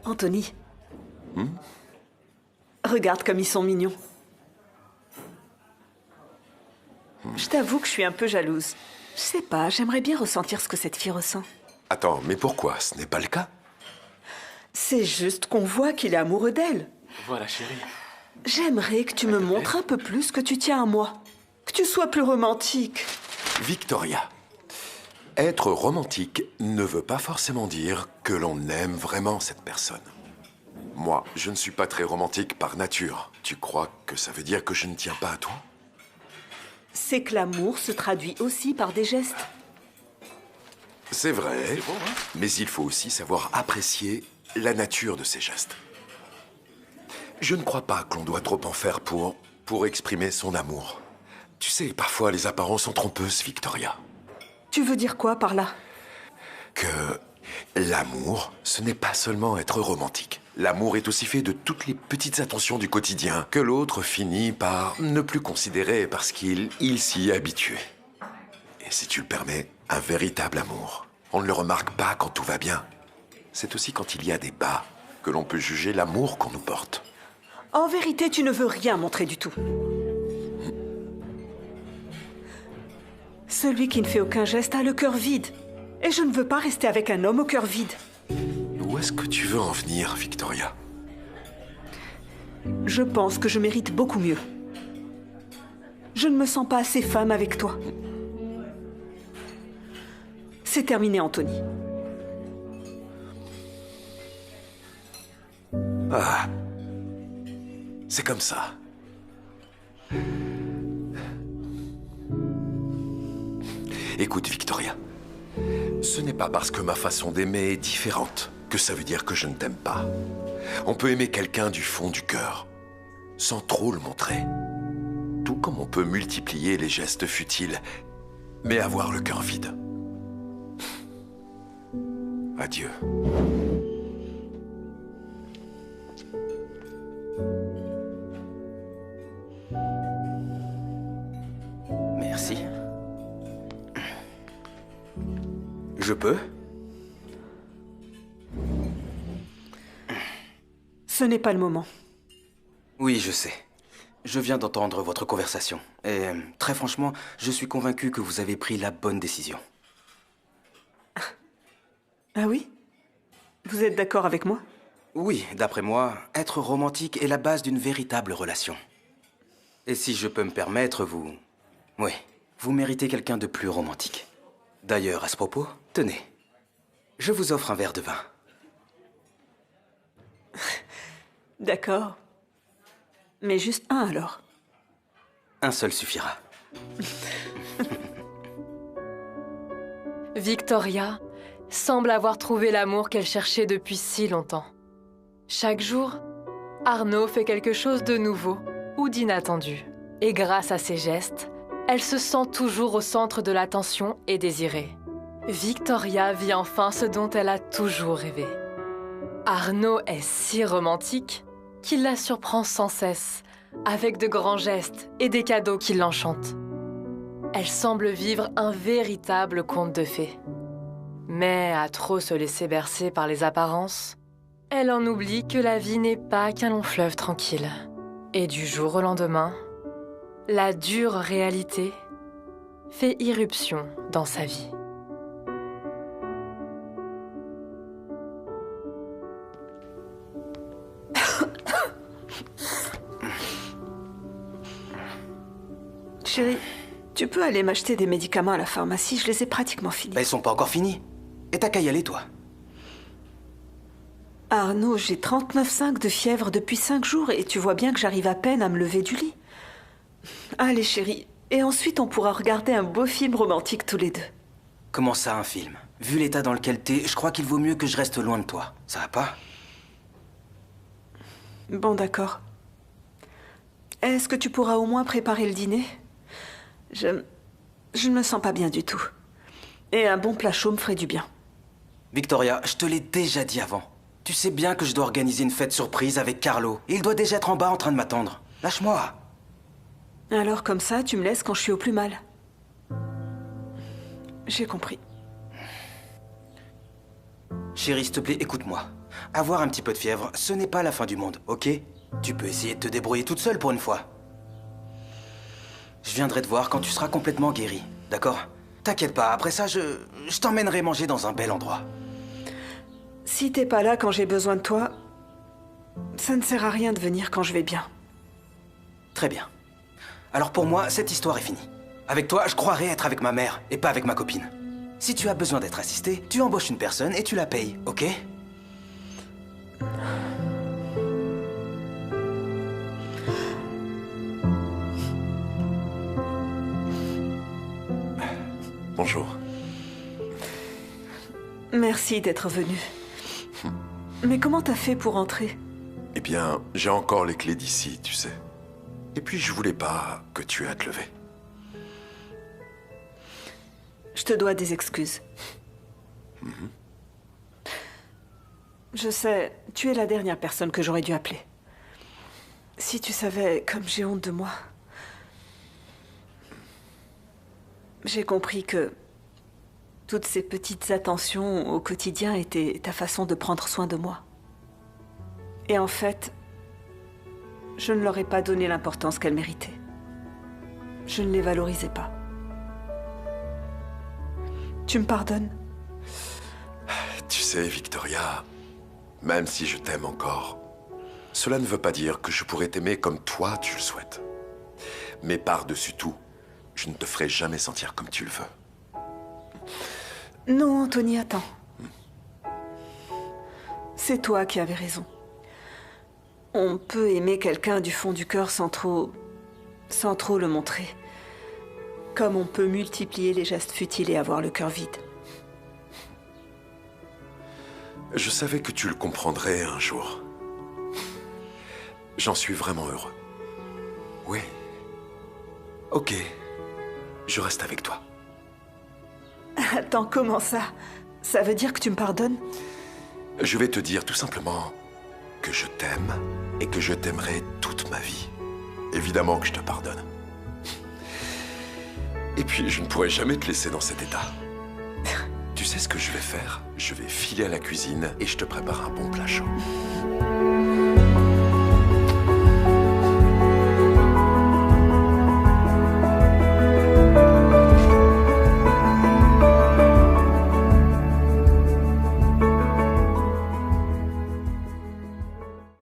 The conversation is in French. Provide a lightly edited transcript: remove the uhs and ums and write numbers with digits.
Anthony. Regarde comme ils sont mignons. Je t'avoue que je suis un peu jalouse. Je sais pas, j'aimerais bien ressentir ce que cette fille ressent. Attends, mais pourquoi? Ce n'est pas le cas? C'est juste qu'on voit qu'il est amoureux d'elle. Voilà, chérie. J'aimerais que tu me montres un peu plus que tu tiens à moi. Que tu sois plus romantique. Victoria, être romantique ne veut pas forcément dire que l'on aime vraiment cette personne. Moi, je ne suis pas très romantique par nature. Tu crois que ça veut dire que je ne tiens pas à toi? C'est que l'amour se traduit aussi par des gestes. C'est vrai, C'est beau, hein? mais il faut aussi savoir apprécier la nature de ces gestes. Je ne crois pas que l'on doit trop en faire pour exprimer son amour. Tu sais, parfois les apparences sont trompeuses, Victoria. Tu veux dire quoi par là? Que l'amour, ce n'est pas seulement être romantique. L'amour est aussi fait de toutes les petites attentions du quotidien que l'autre finit par ne plus considérer parce qu'il s'y est habitué. Et si tu le permets, un véritable amour, on ne le remarque pas quand tout va bien. C'est aussi quand il y a des bas que l'on peut juger l'amour qu'on nous porte. En vérité, tu ne veux rien montrer du tout. Celui qui ne fait aucun geste a le cœur vide. Et je ne veux pas rester avec un homme au cœur vide. Où est-ce que tu veux en venir, Victoria? Je pense que je mérite beaucoup mieux. Je ne me sens pas assez femme avec toi. C'est terminé, Anthony. Ah, c'est comme ça. Écoute, Victoria, ce n'est pas parce que ma façon d'aimer est différente que ça veut dire que je ne t'aime pas. On peut aimer quelqu'un du fond du cœur, sans trop le montrer. Tout comme on peut multiplier les gestes futiles, mais avoir le cœur vide. Adieu. Merci. Je peux? Ce n'est pas le moment. Oui, je sais. Je viens d'entendre votre conversation. Et très franchement, je suis convaincu que vous avez pris la bonne décision. Ah oui? Vous êtes d'accord avec moi? Oui, d'après moi, être romantique est la base d'une véritable relation. Et si je peux me permettre, oui, vous méritez quelqu'un de plus romantique. D'ailleurs, à ce propos, tenez. Je vous offre un verre de vin. D'accord. Mais juste un alors. Un seul suffira. Victoria semble avoir trouvé l'amour qu'elle cherchait depuis si longtemps. Chaque jour, Arnaud fait quelque chose de nouveau ou d'inattendu. Et grâce à ses gestes, elle se sent toujours au centre de l'attention et désirée. Victoria vit enfin ce dont elle a toujours rêvé. Arnaud est si romantique qu'il la surprend sans cesse, avec de grands gestes et des cadeaux qui l'enchantent. Elle semble vivre un véritable conte de fées. Mais à trop se laisser bercer par les apparences, elle en oublie que la vie n'est pas qu'un long fleuve tranquille. Et du jour au lendemain, la dure réalité fait irruption dans sa vie. Chérie, tu peux aller m'acheter des médicaments à la pharmacie, je les ai pratiquement finis. Bah, ils sont pas encore finis. Et t'as qu'à y aller, toi. Arnaud, j'ai 39,5 de fièvre depuis 5 jours et tu vois bien que j'arrive à peine à me lever du lit. Allez, chérie, et ensuite on pourra regarder un beau film romantique tous les deux. Comment ça, un film? Vu l'état dans lequel t'es, je crois qu'il vaut mieux que je reste loin de toi. Ça va pas? Bon, d'accord. Est-ce que tu pourras au moins préparer le dîner? Je ne me sens pas bien du tout. Et un bon plat chaud me ferait du bien. Victoria, je te l'ai déjà dit avant. Tu sais bien que je dois organiser une fête surprise avec Carlo. Et il doit déjà être en bas en train de m'attendre. Lâche-moi. Alors comme ça, tu me laisses quand je suis au plus mal. J'ai compris. Chérie, s'il te plaît, écoute-moi. Avoir un petit peu de fièvre, ce n'est pas la fin du monde, ok? Tu peux essayer de te débrouiller toute seule pour une fois. Je viendrai te voir quand tu seras complètement guérie, d'accord? T'inquiète pas, après ça, je t'emmènerai manger dans un bel endroit. Si t'es pas là quand j'ai besoin de toi, ça ne sert à rien de venir quand je vais bien. Très bien. Alors pour moi, cette histoire est finie. Avec toi, je croirais être avec ma mère et pas avec ma copine. Si tu as besoin d'être assisté, tu embauches une personne et tu la payes, ok? Bonjour. Merci d'être venu. Mais comment t'as fait pour entrer? Eh bien, j'ai encore les clés d'ici, tu sais. Et puis, je voulais pas que tu aies à te lever. Je te dois des excuses. Je sais, tu es la dernière personne que j'aurais dû appeler. Si tu savais comme j'ai honte de moi. J'ai compris que toutes ces petites attentions au quotidien étaient ta façon de prendre soin de moi. Et en fait, je ne leur ai pas donné l'importance qu'elles méritaient. Je ne les valorisais pas. Tu me pardonnes? Tu sais, Victoria, même si je t'aime encore, cela ne veut pas dire que je pourrais t'aimer comme toi tu le souhaites. Mais par-dessus tout, je ne te ferai jamais sentir comme tu le veux. Non, Anthony, attends. C'est toi qui avais raison. On peut aimer quelqu'un du fond du cœur sans trop le montrer. Comme on peut multiplier les gestes futiles et avoir le cœur vide. Je savais que tu le comprendrais un jour. J'en suis vraiment heureux. Oui. Ok. Je reste avec toi. Attends, comment ça? Ça veut dire que tu me pardonnes? Je vais te dire tout simplement que je t'aime et que je t'aimerai toute ma vie. Évidemment que je te pardonne. Et puis, je ne pourrai jamais te laisser dans cet état. Tu sais ce que je vais faire? Je vais filer à la cuisine et je te prépare un bon plat chaud.